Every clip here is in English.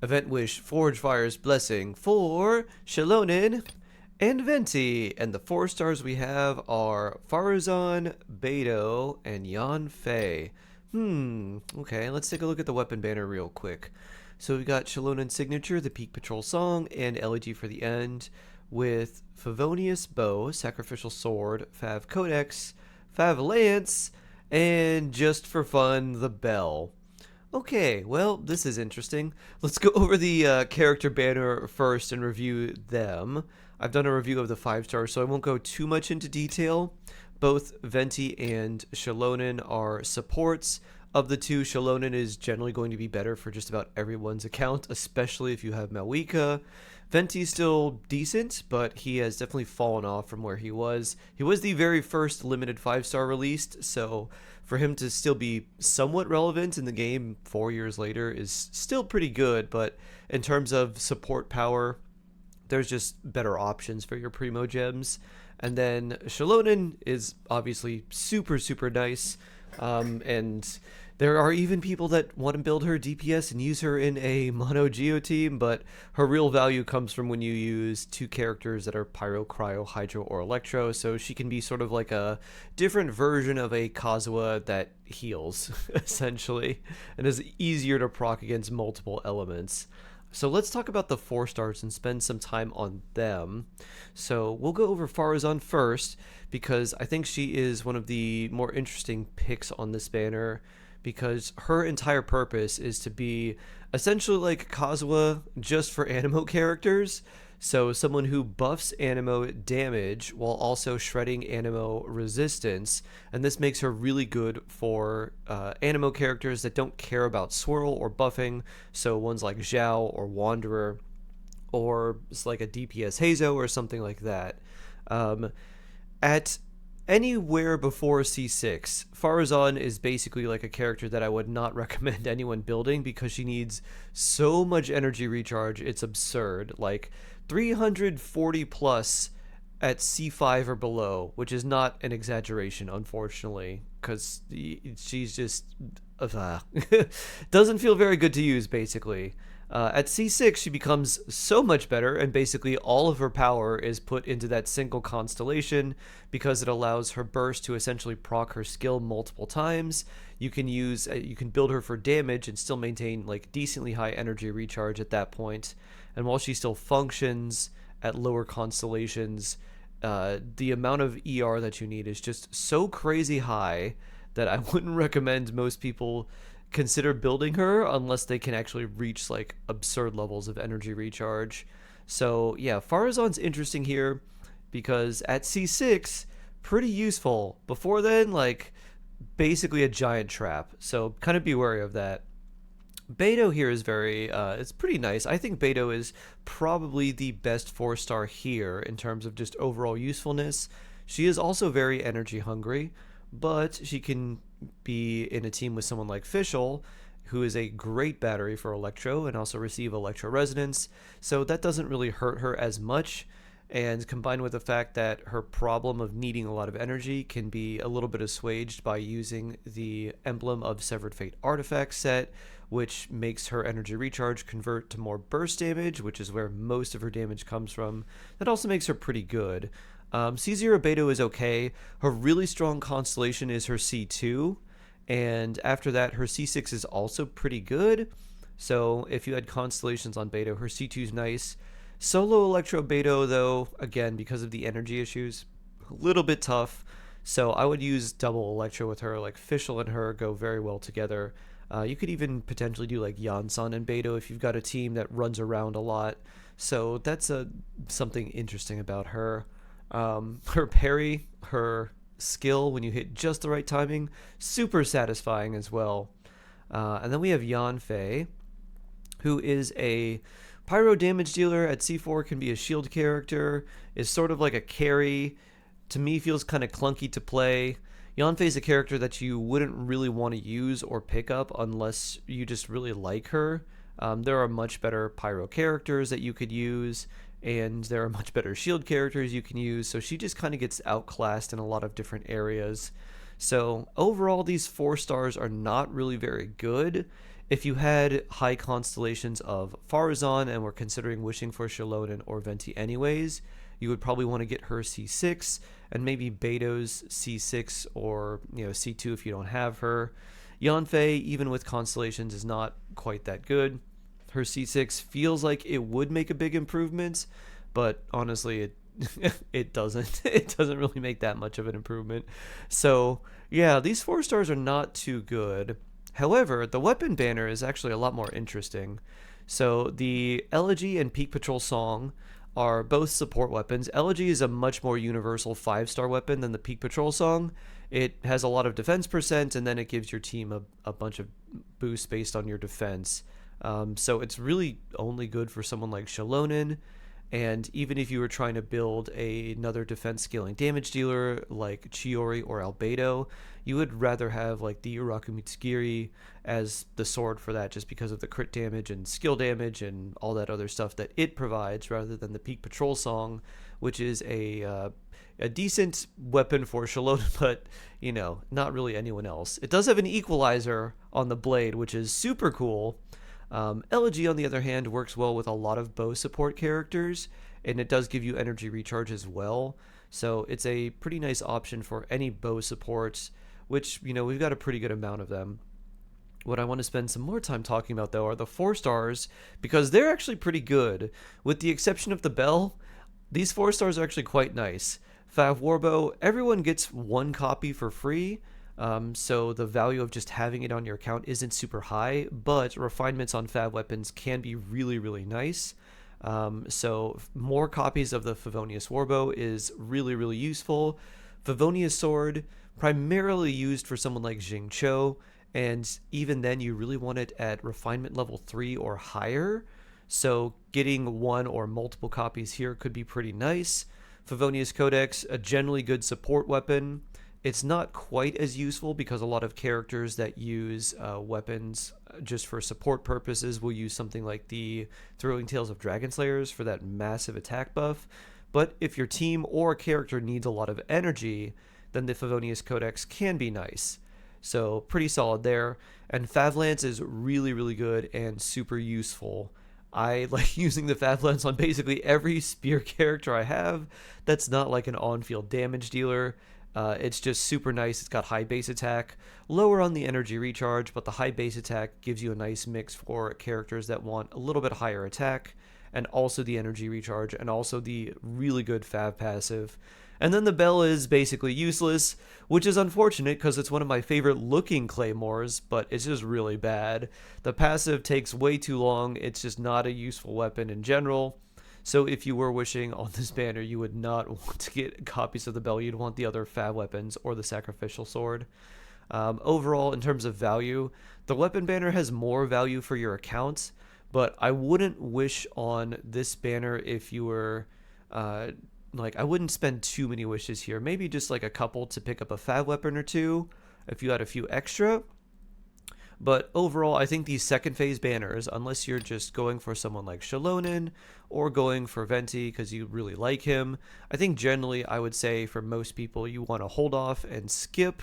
Event Wish Forge Fire's Blessing for Xilonen and Venti. And the 4 stars we have are Faruzan, Beidou, and Yanfei. Okay, let's take a look at the weapon banner real quick. So we've got Xilonen Signature, the Peak Patrol Song, and LEG for the end, with Favonius Bow, Sacrificial Sword, Fav Codex, Fav Lance, and just for fun, the Bell. Okay, well, this is interesting. Let's go over the character banner first and review them. I've done a review of the 5 stars, so I won't go too much into detail. Both Venti and Xilonen are supports. Of the two, Xilonen is generally going to be better for just about everyone's account, especially if you have Malika. Venti's still decent, but he has definitely fallen off from where he was. He was the very first limited 5 star released, so for him to still be somewhat relevant in the game 4 years later is still pretty good, but in terms of support power, there's just better options for your primo gems. And then Xilonen is obviously super nice, and there are even people that want to build her DPS and use her in a mono geo team, but her real value comes from when you use 2 characters that are Pyro, Cryo, Hydro, or Electro, so she can be sort of like a different version of a Kazuha that heals, essentially, and is easier to proc against multiple elements. So let's talk about the 4 stars and spend some time on them. So we'll go over Faruzan first because I think she is one of the more interesting picks on this banner because her entire purpose is to be essentially like Kazuha just for animo characters. So someone who buffs animo damage while also shredding animo resistance, and this makes her really good for animo characters that don't care about swirl or buffing. So ones like Zhao or Wanderer, or it's like a DPS Hazo or something like that. At anywhere before C6, Faruzan is basically like a character that I would not recommend anyone building because she needs so much energy recharge, it's absurd. Like 340 plus at C5 or below, which is not an exaggeration, unfortunately, because she's just doesn't feel very good to use, basically. At C6, she becomes so much better, and basically all of her power is put into that single constellation because it allows her burst to essentially proc her skill multiple times. You can build her for damage and still maintain like decently high energy recharge at that point. And while she still functions at lower constellations, the amount of ER that you need is just so crazy high that I wouldn't recommend most people consider building her unless they can actually reach like absurd levels of energy recharge. So yeah, Faruzan's interesting here because at C6, pretty useful. Before then, like basically a giant trap. So kind of be wary of that. Beidou here is it's pretty nice. I think Beidou is probably the best 4 star here in terms of just overall usefulness. She is also very energy hungry, but she can be in a team with someone like Fischl, who is a great battery for Electro and also receive Electro Resonance, so that doesn't really hurt her as much. And combined with the fact that her problem of needing a lot of energy can be a little bit assuaged by using the Emblem of Severed Fate artifact set, which makes her energy recharge convert to more burst damage, which is where most of her damage comes from. That also makes her pretty good. C0 Beidou is okay. Her really strong constellation is her C2, and after that, her C6 is also pretty good. So if you had constellations on Beidou, her C2 is nice. Solo Electro Beidou, though, again, because of the energy issues, a little bit tough. So I would use double Electro with her, like Fischl and her go very well together. You could even potentially do like Yansan and Beidou if you've got a team that runs around a lot. So that's something interesting about her. Her parry, her skill when you hit just the right timing, super satisfying as well. And then we have Yanfei, who is a pyro damage dealer at C4, can be a shield character, is sort of like a carry. To me, feels kind of clunky to play. Yanfei is a character that you wouldn't really want to use or pick up unless you just really like her. There are much better pyro characters that you could use, and there are much better shield characters you can use, so she just kind of gets outclassed in a lot of different areas. So overall, these 4 stars are not really very good. If you had high constellations of Faruzan and were considering wishing for Xilonen or Venti anyways, you would probably want to get her C6 and maybe Beidou's C6 or C2 if you don't have her. Yanfei, even with constellations, is not quite that good. Her C6 feels like it would make a big improvement, but honestly, it doesn't. It doesn't really make that much of an improvement. So yeah, these 4 stars are not too good. However, the weapon banner is actually a lot more interesting. So the Elegy and Peak Patrol Song are both support weapons. Elegy is a much more universal 5-star weapon than the Peak Patrol Song. It has a lot of defense percent, and then it gives your team a bunch of boosts based on your defense. So it's really only good for someone like Xilonen, and even if you were trying to build another defense scaling damage dealer like Chiori or Albedo, you would rather have like the Uraku Mitsugiri as the sword for that, just because of the crit damage and skill damage and all that other stuff that it provides, rather than the Peak Patrol Song, which is a decent weapon for Xilonen, but not really anyone else. It does have an equalizer on the blade, which is super cool. Elegy, on the other hand, works well with a lot of bow support characters, and it does give you energy recharge as well. So it's a pretty nice option for any bow supports, which, we've got a pretty good amount of them. What I want to spend some more time talking about, though, are the 4 stars, because they're actually pretty good. With the exception of the bell, these 4 stars are actually quite nice. Fav Warbow, everyone gets 1 copy for free, so the value of just having it on your account isn't super high, but refinements on Fav weapons can be really, really nice. So more copies of the Favonius Warbow is really, really useful. Favonius Sword, primarily used for someone like Jingcho, and even then you really want it at refinement level 3 or higher. So getting 1 or multiple copies here could be pretty nice. Favonius Codex, a generally good support weapon. It's not quite as useful because a lot of characters that use weapons just for support purposes will use something like the Throwing Tales of Dragon Slayers for that massive attack buff. But if your team or character needs a lot of energy, then the Favonius Codex can be nice. So pretty solid there. And Favlance is really, really good and super useful. I like using the Favlance on basically every spear character I have that's not like an on-field damage dealer. It's just super nice. It's got high base attack, lower on the energy recharge, but the high base attack gives you a nice mix for characters that want a little bit higher attack, and also the energy recharge, and also the really good Fav passive. And then the bell is basically useless, which is unfortunate because it's one of my favorite looking claymores, but it's just really bad. The passive takes way too long. It's just not a useful weapon in general. So if you were wishing on this banner, you would not want to get copies of the bell. You'd want the other Fav weapons or the sacrificial sword. Overall, in terms of value, the weapon banner has more value for your account, but I wouldn't wish on this banner if you were I wouldn't spend too many wishes here. Maybe just like a couple to pick up a Fav weapon or 2 if you had a few extra. But overall, I think these second phase banners, unless you're just going for someone like Xilonen or going for Venti because you really like him, I think generally I would say for most people you want to hold off and skip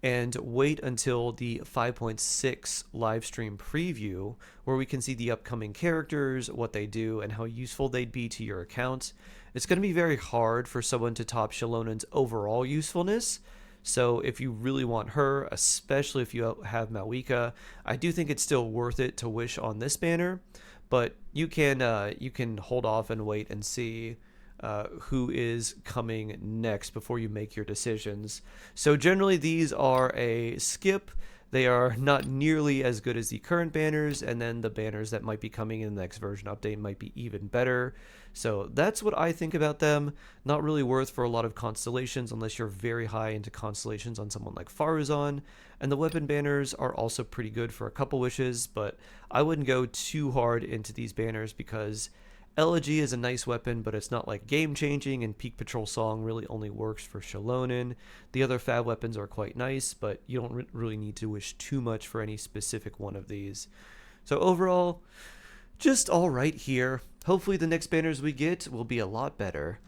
and wait until the 5.6 live stream preview, where we can see the upcoming characters, what they do, and how useful they'd be to your account. It's going to be very hard for someone to top Shilonen's overall usefulness. So if you really want her, especially if you have Malwika, I do think it's still worth it to wish on this banner. But you can hold off and wait and see who is coming next before you make your decisions. So generally these are a skip. They are not nearly as good as the current banners, and then the banners that might be coming in the next version update might be even better. So that's what I think about them. Not really worth for a lot of constellations unless you're very high into constellations on someone like Faruzan. And the weapon banners are also pretty good for a couple wishes, but I wouldn't go too hard into these banners because Elegy is a nice weapon, but it's not like game-changing, and Peak Patrol Song really only works for Xilonen. The other Fav weapons are quite nice, but you don't really need to wish too much for any specific one of these. So overall, just alright here. Hopefully the next banners we get will be a lot better.